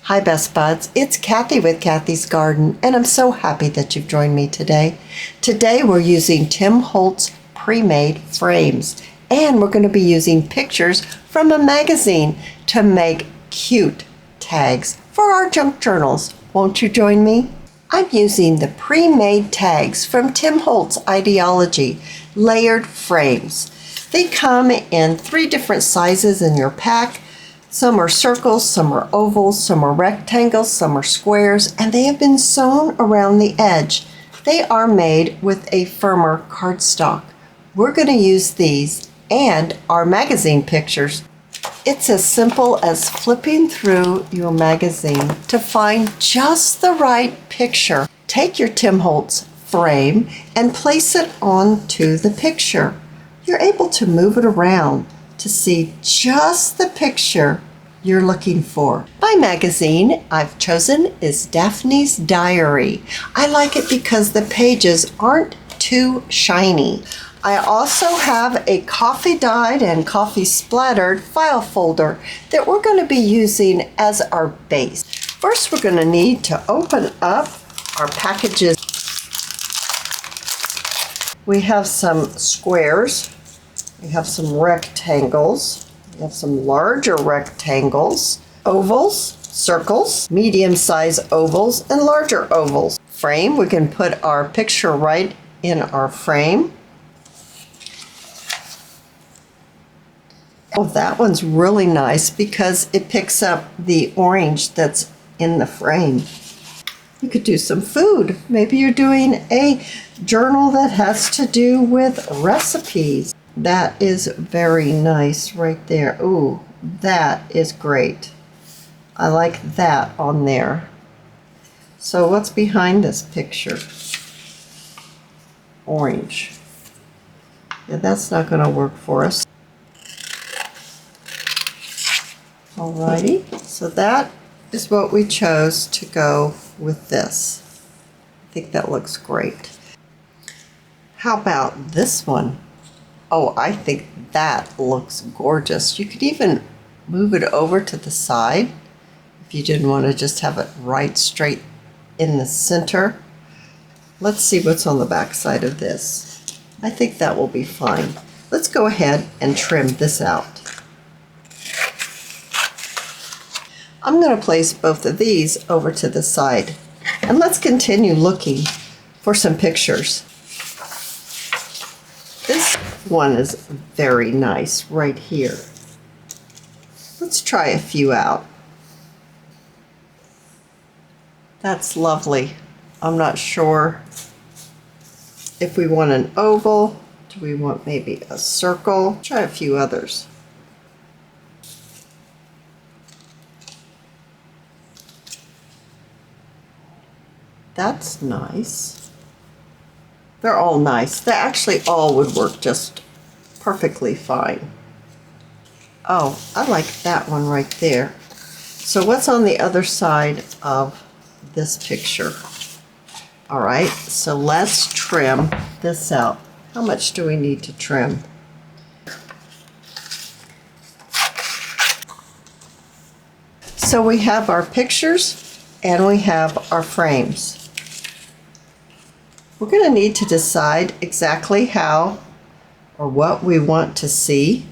Hi Best Buds, it's Cathy with Cathy's Garden, and I'm so happy that you've joined me today. Today we're using Tim Holtz pre-made frames, and we're going to be using pictures from a magazine to make cute tags for our junk journals. Won't you join me? I'm using the pre-made tags from Tim Holtz Ideology layered frames. They come in 3 different sizes in your pack. Some are circles, some are ovals, some are rectangles, some are squares, and they have been sewn around the edge. They are made with a firmer cardstock. We're going to use these and our magazine pictures. It's as simple as flipping through your magazine to find just the right picture. Take your Tim Holtz frame and place it onto the picture. You're able to move it around to see just the picture you're looking for. My magazine I've chosen is Daphne's Diary. I like it because the pages aren't too shiny. I also have a coffee dyed and coffee splattered file folder that we're going to be using as our base. First, we're going to need to open up our packages. We have some squares. We have some rectangles. We have some larger rectangles, ovals, circles, medium-sized ovals, and larger ovals. Frame, we can put our picture right in our frame. Oh, that one's really nice because it picks up the orange that's in the frame. You could do some food. Maybe you're doing a journal that has to do with recipes. That is very nice right there. Ooh, that is great. I like that on there. So what's behind this picture? Orange. Yeah, that's not going to work for us. Alrighty, so that is what we chose to go with this. I think that looks great. How about this one? Oh, I think that looks gorgeous. You could even move it over to the side if you didn't want to just have it right straight in the center. Let's see what's on the back side of this. I think that will be fine. Let's go ahead and trim this out. I'm going to place both of these over to the side, and let's continue looking for some pictures. This one is very nice right here. Let's try a few out. That's lovely. I'm not sure if we want an oval. Do we want maybe a circle? Try a few others. That's nice. They're all nice. They actually all would work just perfectly fine. Oh, I like that one right there. So what's on the other side of this picture? All right, so let's trim this out. How much do we need to trim? So we have our pictures and we have our frames. We're going to need to decide exactly how or what we want to see.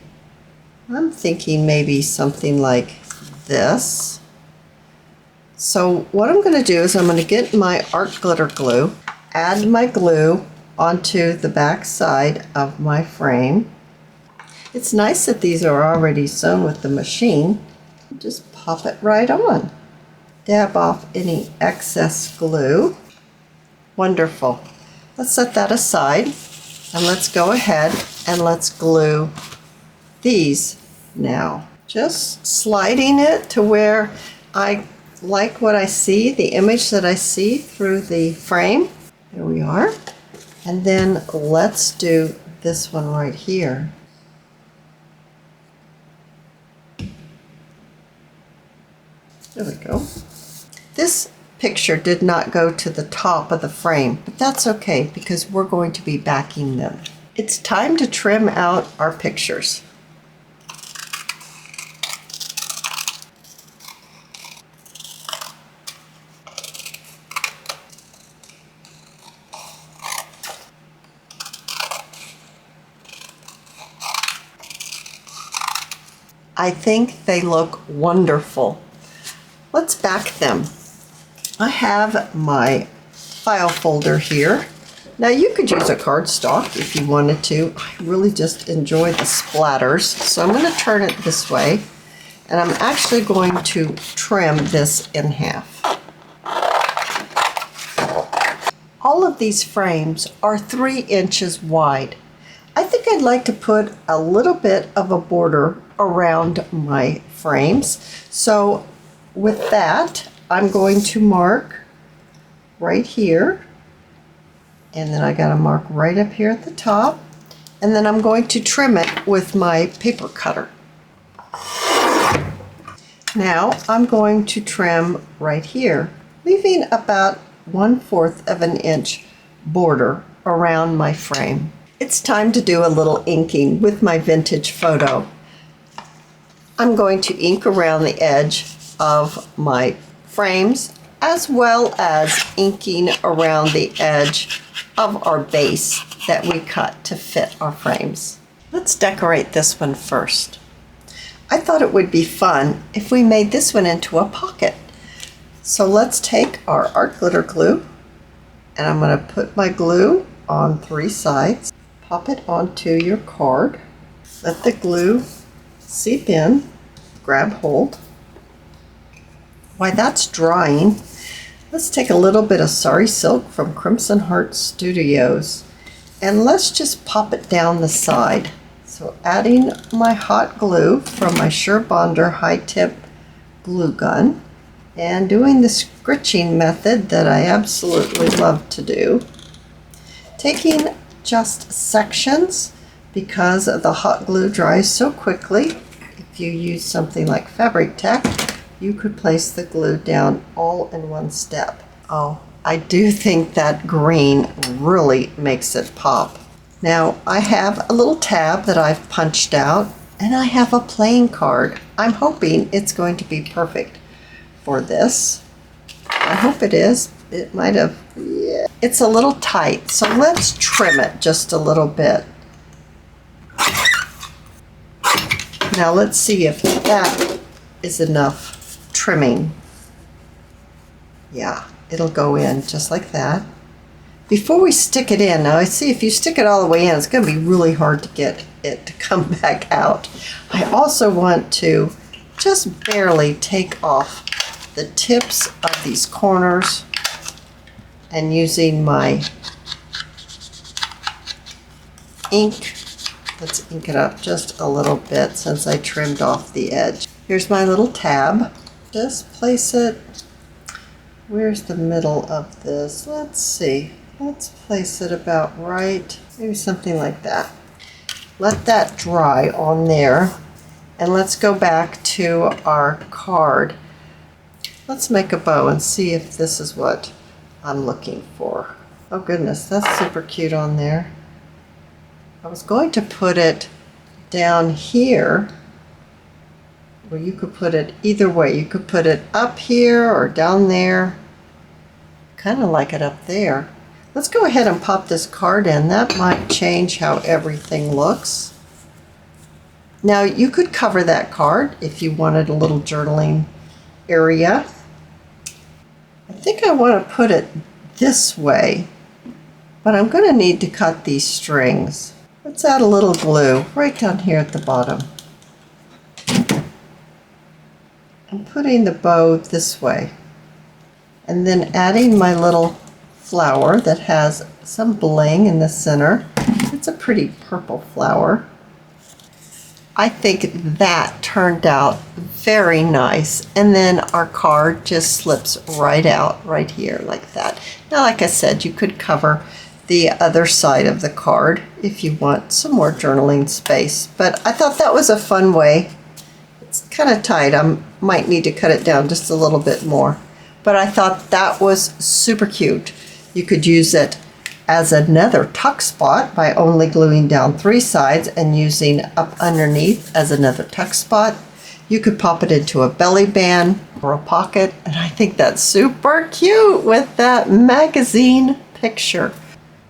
I'm thinking maybe something like this. So what I'm going to do is I'm going to get my art glitter glue, add my glue onto the back side of my frame. It's nice that these are already sewn with the machine. Just pop it right on. Dab off any excess glue. Wonderful. Let's set that aside and let's go ahead and let's glue these now. Just sliding it to where I like what I see, the image that I see through the frame. There we are. And then let's do this one right here. There we go. This picture did not go to the top of the frame, but that's okay because we're going to be backing them. It's time to trim out our pictures. I think they look wonderful. Let's back them. I have my file folder here. Now you could use a cardstock if you wanted to. I really just enjoy the splatters. So I'm going to turn it this way, and I'm actually going to trim this in half. All of these frames are 3 inches wide. I think I'd like to put a little bit of a border around my frames. So with that, I'm going to mark right here. And then I got to mark right up here at the top. And then I'm going to trim it with my paper cutter. Now I'm going to trim right here, leaving about 1/4 of an inch border around my frame. It's time to do a little inking with my vintage photo. I'm going to ink around the edge of my frames, as well as inking around the edge of our base that we cut to fit our frames. Let's decorate this one first. I thought it would be fun if we made this one into a pocket. So let's take our art glitter glue, and I'm going to put my glue on 3 sides. Pop it onto your card. Let the glue seep in. Grab hold. While that's drying, let's take a little bit of Sari Silk from Crimson Heart Studios, and let's just pop it down the side. So adding my hot glue from my Sure Bonder high tip glue gun, and doing the scritching method that I absolutely love to do. Taking just sections because the hot glue dries so quickly. If you use something like Fabric Tech, you could place the glue down all in one step. Oh, I do think that green really makes it pop. Now I have a little tab that I've punched out, and I have a playing card. I'm hoping it's going to be perfect for this. I hope it is. It might have, yeah. It's a little tight, so let's trim it just a little bit. Now let's see if that is enough trimming. Yeah, it'll go in just like that. Before we stick it in, now I see if you stick it all the way in, it's going to be really hard to get it to come back out. I also want to just barely take off the tips of these corners, and using my ink, let's ink it up just a little bit since I trimmed off the edge. Here's my little tab. Just place it, where's the middle of this? Let's see. Let's place it about right, maybe something like that. Let that dry on there, and let's go back to our card. Let's make a bow and see if this is what I'm looking for. Oh goodness, that's super cute on there. I was going to put it down here, where you could put it either way. You could put it up here or down there. Kind of like it up there. Let's go ahead and pop this card in. That might change how everything looks. Now you could cover that card if you wanted a little journaling area. I think I want to put it this way, but I'm going to need to cut these strings. Let's add a little glue right down here at the bottom. I'm putting the bow this way, and then adding my little flower that has some bling in the center. It's a pretty purple flower. I think that turned out very nice, and then our card just slips right out right here like that. Now, like I said, you could cover the other side of the card if you want some more journaling space, but I thought that was a fun way. It's kind of tight. I might need to cut it down just a little bit more, but I thought that was super cute. You could use it as another tuck spot by only gluing down 3 sides and using up underneath as another tuck spot. You could pop it into a belly band or a pocket, and I think that's super cute with that magazine picture.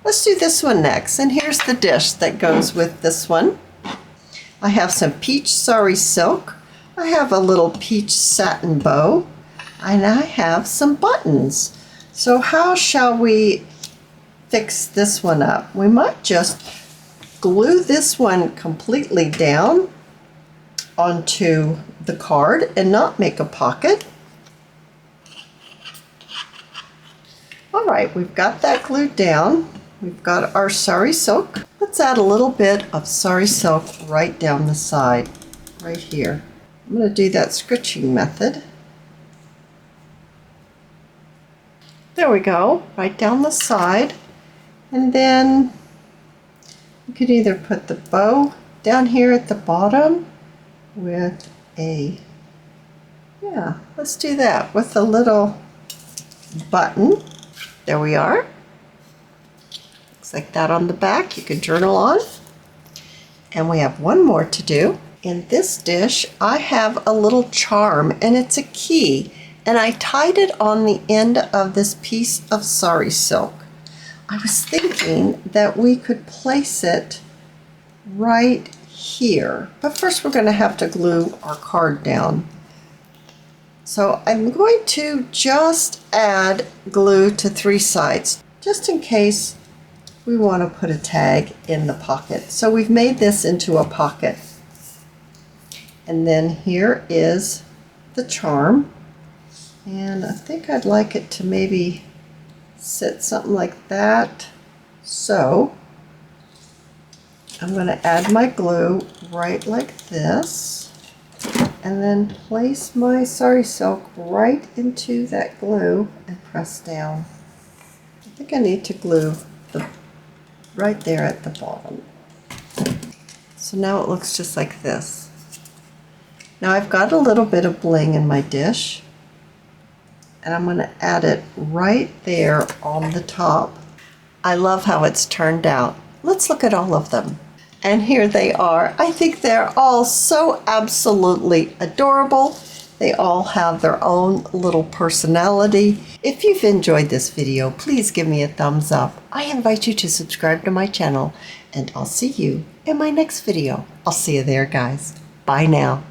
Let's do this one next, and here's the dish that goes with this one. I have some peach sari silk I have a little peach satin bow, and I have some buttons. So how shall we fix this one up? We might just glue this one completely down onto the card and not make a pocket. All right, we've got that glued down. We've got our sari silk. Let's add a little bit of sari silk right down the side, right here. I'm going to do that scritching method. There we go, right down the side. And then you could either put the bow down here at the bottom with let's do that with a little button. There we are. Looks like that on the back. You can journal on. And we have one more to do. In this dish, I have a little charm, and it's a key. And I tied it on the end of this piece of sari silk. I was thinking that we could place it right here. But first we're going to have to glue our card down. So I'm going to just add glue to 3 sides, just in case we want to put a tag in the pocket. So we've made this into a pocket. And then here is the charm. And I think I'd like it to maybe sit something like that. So I'm going to add my glue right like this, and then place my sari silk right into that glue and press down. I think I need to glue right there at the bottom. So now it looks just like this. Now I've got a little bit of bling in my dish, and I'm going to add it right there on the top. I love how it's turned out. Let's look at all of them. And here they are. I think they're all so absolutely adorable. They all have their own little personality. If you've enjoyed this video, please give me a thumbs up. I invite you to subscribe to my channel, and I'll see you in my next video. I'll see you there, guys. Bye now.